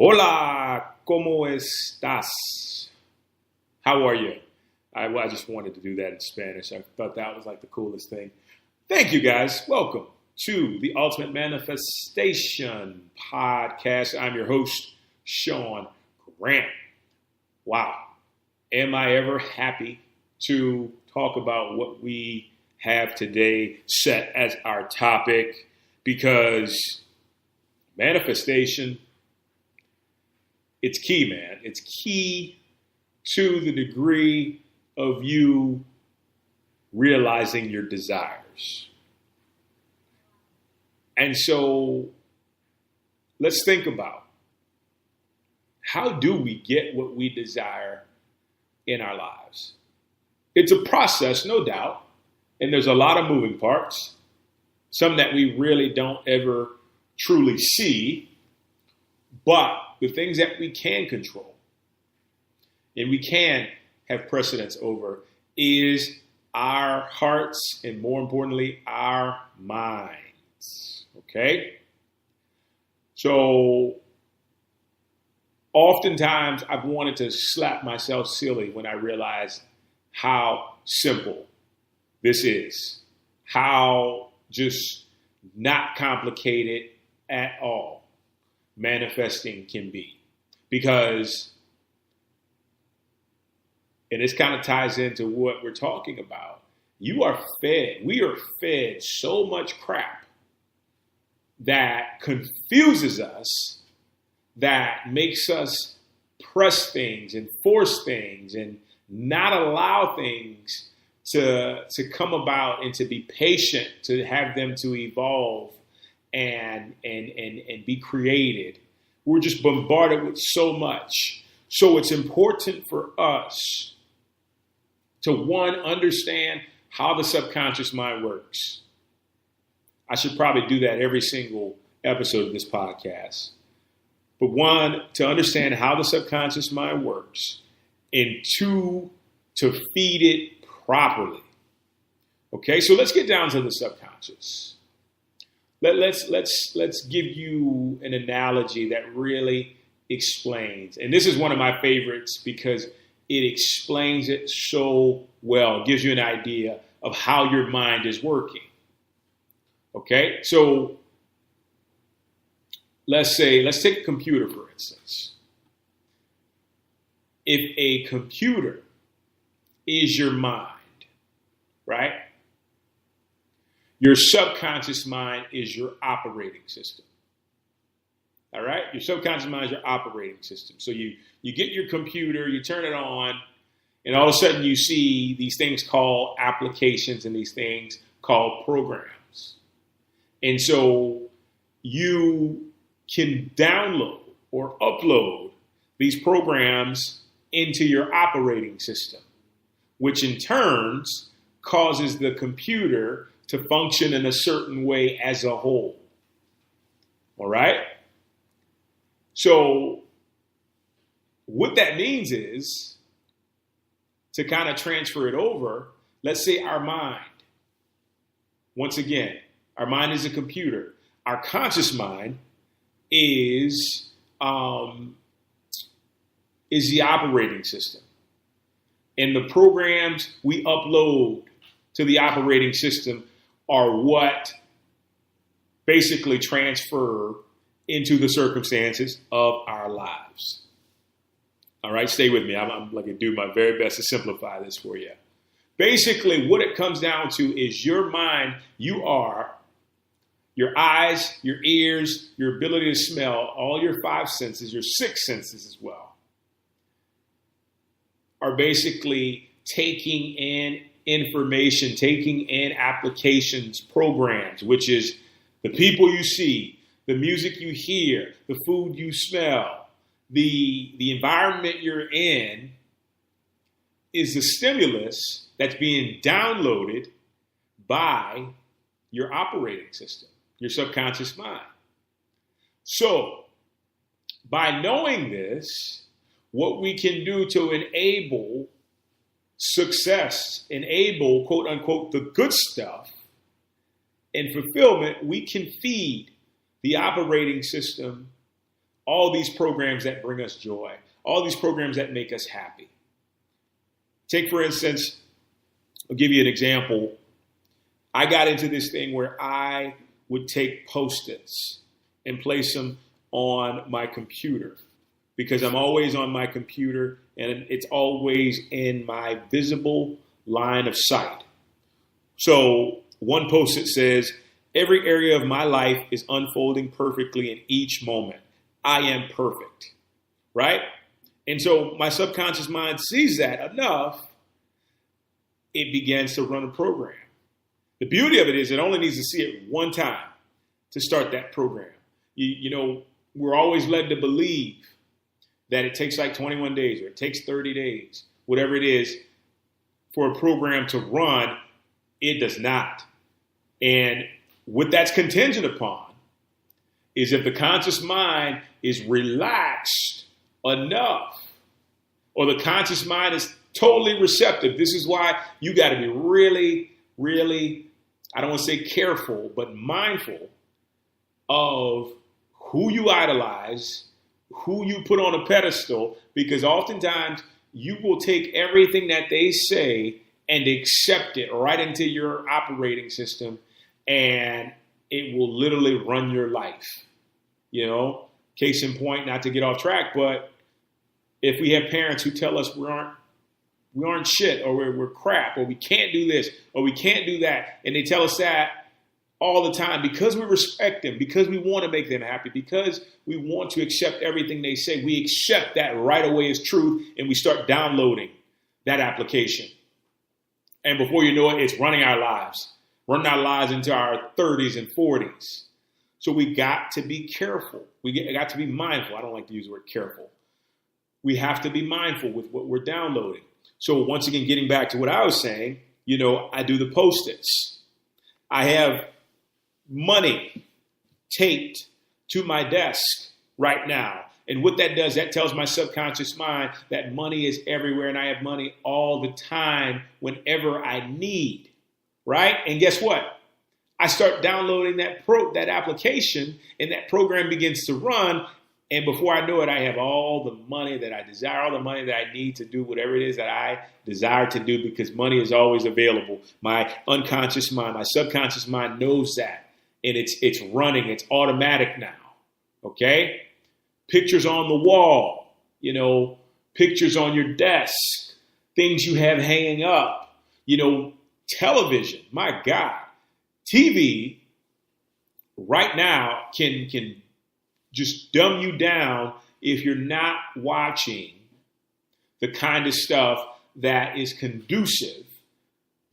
Hola, ¿cómo estás? How are you? I just wanted to do that in Spanish. I thought that was like the coolest thing. Thank you guys. Welcome to the Ultimate Manifestation Podcast. I'm your host, Sean Grant. Wow. Am I ever happy to talk about what we have today set as our topic? Because manifestation, it's key, man. It's key to the degree of you realizing your desires. And so let's think about, how do we get what we desire in our lives? It's a process, no doubt, and there's a lot of moving parts, some that we really don't ever truly see, but the things that we can control and we can have precedence over is our hearts and, more importantly, our minds. Okay? So oftentimes I've wanted to slap myself silly when I realize how simple this is, how just not complicated at all manifesting can be. Because, and this kind of ties into what we're talking about, we are fed so much crap that confuses us, that makes us press things and force things and not allow things to come about and to be patient, to have them to evolve and be created. We're just bombarded with so much. So it's important for us to, one, understand how the subconscious mind works. I should probably do that every single episode of this podcast. But one, to understand how the subconscious mind works, and two, to feed it properly. Okay, so let's get down to the subconscious. Let's give you an analogy that really explains, and this is one of my favorites because it explains it so well. It gives you an idea of how your mind is working. Okay, so let's take a computer, for instance. If a computer is your mind, right? Your subconscious mind is your operating system. All right? Your subconscious mind is your operating system. So you get your computer, you turn it on, and all of a sudden you see these things called applications and these things called programs. And so you can download or upload these programs into your operating system, which in turn causes the computer to function in a certain way as a whole. All right? So what that means is, to kind of transfer it over, let's say our mind. Once again, our mind is a computer. Our conscious mind is the operating system. And the programs we upload to the operating system are what basically transfer into the circumstances of our lives. All right, stay with me. I'm going to do my very best to simplify this for you. Basically, what it comes down to is your mind. You are your eyes, your ears, your ability to smell, all your five senses, your six senses as well, are basically taking in information, taking in applications, programs, which is the people you see, the music you hear, the food you smell, the environment you're in is the stimulus that's being downloaded by your operating system, your subconscious mind. So by knowing this, what we can do to enable success, enable, quote unquote, the good stuff and fulfillment, we can feed the operating system all these programs that bring us joy, all these programs that make us happy. Take, for instance, I'll give you an example. I got into this thing where I would take Post-its and place them on my computer because I'm always on my computer and it's always in my visible line of sight. So one Post-it says, every area of my life is unfolding perfectly in each moment. I am perfect, right? And so my subconscious mind sees that enough, it begins to run a program. The beauty of it is it only needs to see it one time to start that program. You know, we're always led to believe that it takes like 21 days or it takes 30 days, whatever it is, for a program to run. It does not. And what that's contingent upon is if the conscious mind is relaxed enough, or the conscious mind is totally receptive. This is why you got to be really, really, I don't want to say careful, but mindful of who you idolize, who you put on a pedestal, because oftentimes you will take everything that they say and accept it right into your operating system, and it will literally run your life. You know, case in point, not to get off track, but if we have parents who tell us we aren't shit, or we're crap, or we can't do this, or we can't do that, and they tell us that all the time because we respect them, because we want to make them happy, because we want to accept everything they say, we accept that right away as truth, and we start downloading that application. And before you know it, it's running our lives into our 30s and 40s. So we got to be careful. We got to be mindful. I don't like to use the word careful. We have to be mindful with what we're downloading. So once again, getting back to what I was saying, you know, I do the Post-its. I have money taped to my desk right now. And what that does, that tells my subconscious mind that money is everywhere and I have money all the time whenever I need, right? And guess what? I start downloading that application and that program begins to run. And before I know it, I have all the money that I desire, all the money that I need to do whatever it is that I desire to do, because money is always available. My unconscious mind, my subconscious mind knows that. And it's running. It's automatic now. Okay? Pictures on the wall, you know, pictures on your desk, things you have hanging up, you know, television. My God. TV right now can just dumb you down if you're not watching the kind of stuff that is conducive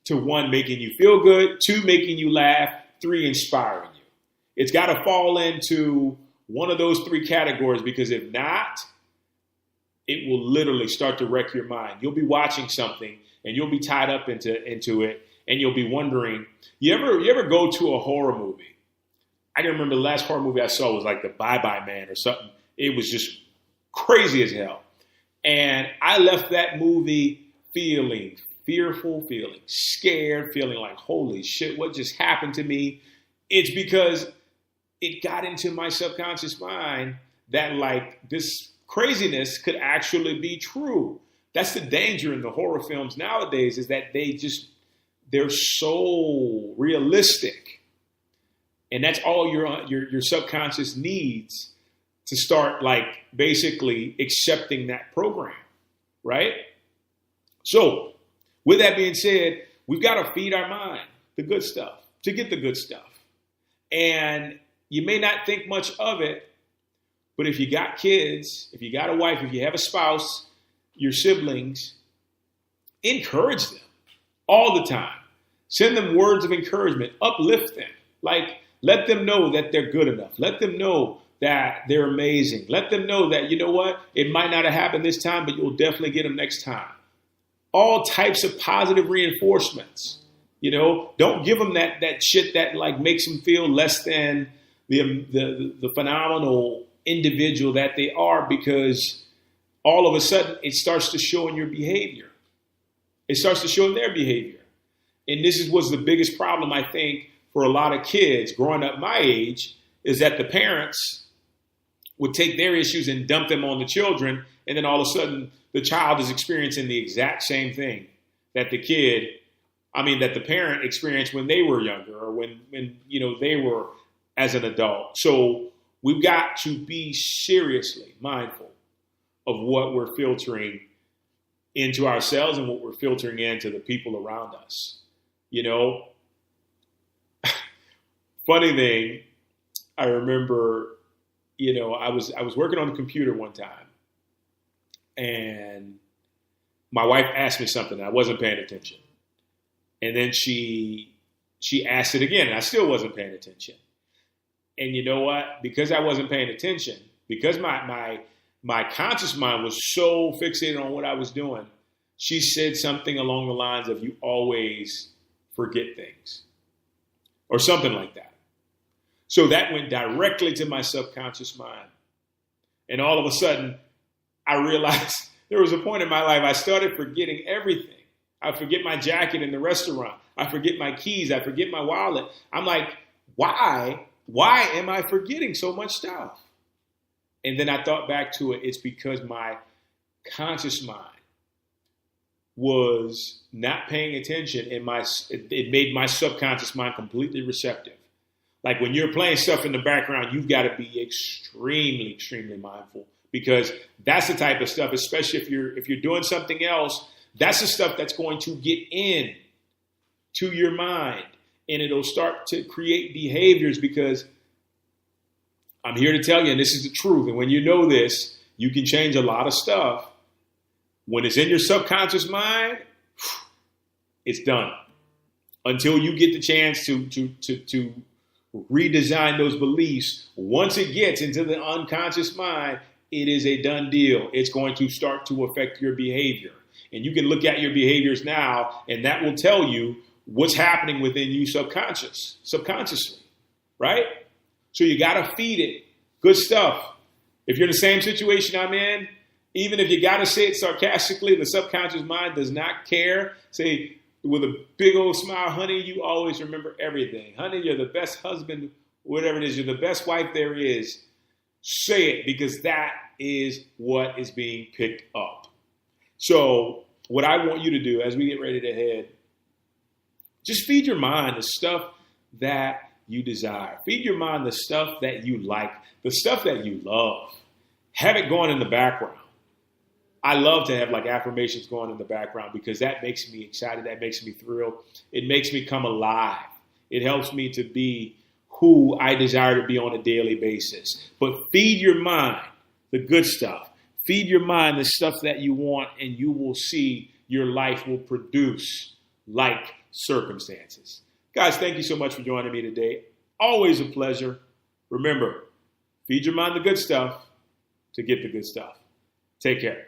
to, one, making you feel good, two, making you laugh, three, inspiring you. It's got to fall into one of those three categories, because if not, it will literally start to wreck your mind. You'll be watching something and you'll be tied up into it, and you'll be wondering, you ever go to a horror movie? I can remember the last horror movie I saw was like The Bye-Bye Man or something. It was just crazy as hell. And I left that movie feeling fearful, feeling scared, feeling like, holy shit, what just happened to me? It's because it got into my subconscious mind that like this craziness could actually be true. That's the danger in the horror films nowadays, is that they're so realistic. And that's all your subconscious needs to start like basically accepting that program, right? So with that being said, we've got to feed our mind the good stuff to get the good stuff. And you may not think much of it, but if you got kids, if you got a wife, if you have a spouse, your siblings, encourage them all the time. Send them words of encouragement, uplift them. Like, let them know that they're good enough. Let them know that they're amazing. Let them know that, you know what, it might not have happened this time, but you'll definitely get them next time. All types of positive reinforcements. You know, don't give them that shit that like makes them feel less than the phenomenal individual that they are, because all of a sudden it starts to show in your behavior. It starts to show in their behavior. And this was the biggest problem, I think, for a lot of kids growing up my age, is that the parents would take their issues and dump them on the children. And then all of a sudden the child is experiencing the exact same thing that that the parent experienced when they were younger or when they were as an adult. So we've got to be seriously mindful of what we're filtering into ourselves and what we're filtering into the people around us. Funny thing, I remember, I was working on the computer one time and my wife asked me something and I wasn't paying attention. And then she asked it again and I still wasn't paying attention. And you know what? Because I wasn't paying attention, because my conscious mind was so fixated on what I was doing, she said something along the lines of, "You always forget things," or something like that. So that went directly to my subconscious mind. And all of a sudden, I realized there was a point in my life I started forgetting everything. I forget my jacket in the restaurant. I forget my keys. I forget my wallet. I'm like, why? Why am I forgetting so much stuff? And then I thought back to it. It's because my conscious mind was not paying attention, and it made my subconscious mind completely receptive. Like when you're playing stuff in the background, you've got to be extremely, extremely mindful, because that's the type of stuff, especially if you're doing something else, that's the stuff that's going to get in to your mind, and it'll start to create behaviors. Because I'm here to tell you, and this is the truth, and when you know this, you can change a lot of stuff. When it's in your subconscious mind, it's done. Until you get the chance to redesign those beliefs, once it gets into the unconscious mind, it is a done deal. It's going to start to affect your behavior. And you can look at your behaviors now, and that will tell you what's happening within you subconsciously, right? So you got to feed it good stuff. If you're in the same situation I'm in, even if you got to say it sarcastically, the subconscious mind does not care. Say with a big old smile, "Honey, you always remember everything. Honey, you're the best husband," whatever it is, "you're the best wife there is." Say it, because that is what is being picked up. So what I want you to do as we get ready to head, just feed your mind the stuff that you desire. Feed your mind the stuff that you like, the stuff that you love. Have it going in the background. I love to have like affirmations going in the background, because that makes me excited. That makes me thrilled. It makes me come alive. It helps me to be who I desire to be on a daily basis. But feed your mind the good stuff. Feed your mind the stuff that you want, and you will see your life will produce like circumstances. Guys, thank you so much for joining me today. Always a pleasure. Remember, feed your mind the good stuff to get the good stuff. Take care.